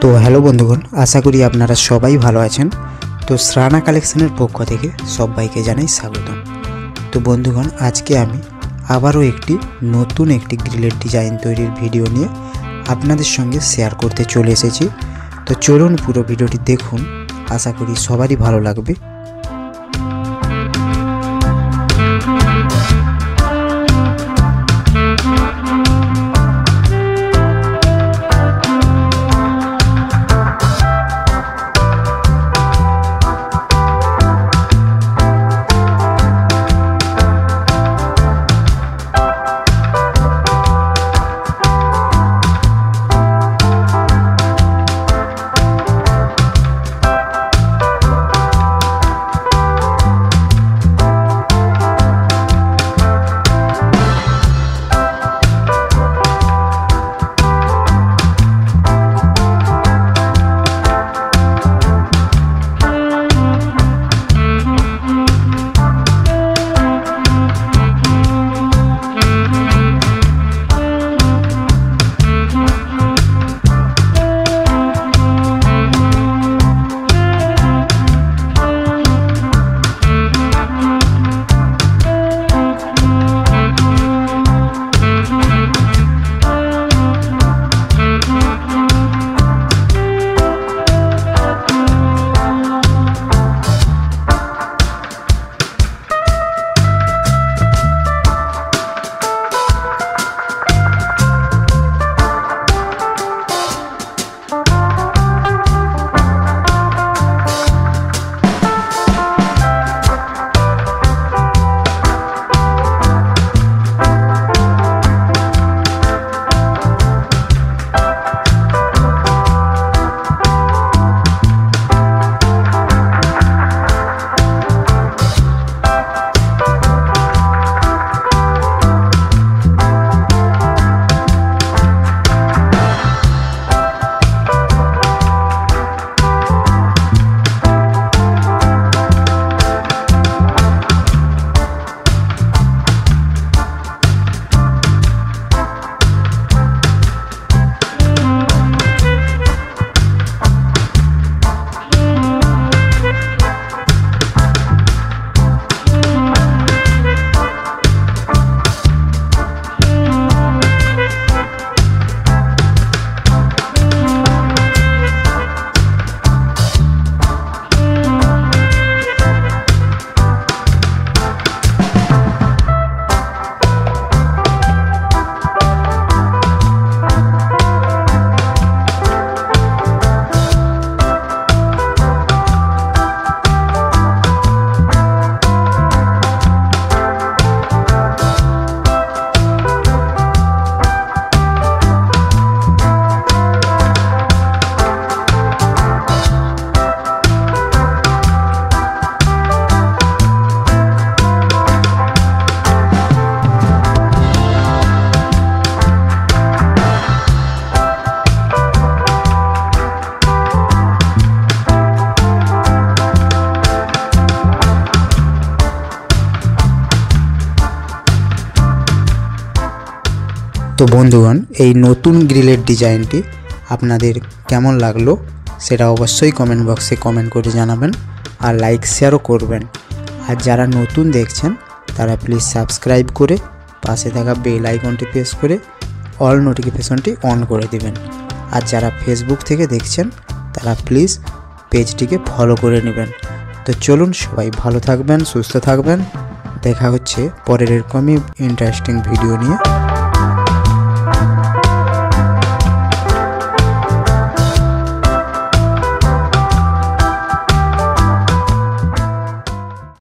तो हेलो बंधुगण, आशा करी आपनारा सबाई भालो आछेन। तो श्राना कालेक्शनेर पक्ष थेके सबाइके जानाई स्वागतम। तो बंधुगण, आज के आमी आबारो एकटी नतून एकटी ग्रिलेर डिजाइन तैरिर भिडियो निये आपनादेर संगे शेयर करते चले एसेछि। तो चलुन पुरो भिडियोटी देखुन, आशा करी सबारই भालो लागबे। तो बंधुगण, এই নতুন গ্রিলের ডিজাইনটি আপনাদের কেমন লাগলো সেটা অবশ্যই কমেন্ট বক্সে কমেন্ট করে জানাবেন, আর লাইক শেয়ারও করবেন। আর যারা নতুন দেখছেন তারা প্লিজ সাবস্ক্রাইব করে পাশে থাকা বেল আইকনটি প্রেস করে অল নোটিফিকেশনটি অন করে দিবেন। আর যারা ফেসবুক থেকে দেখছেন তারা প্লিজ পেজটিকে ফলো করে নেবেন। তো চলুন, সবাই ভালো থাকবেন, সুস্থ থাকবেন। দেখা হচ্ছে পরের এরকমই ইন্টারেস্টিং ভিডিও নিয়ে।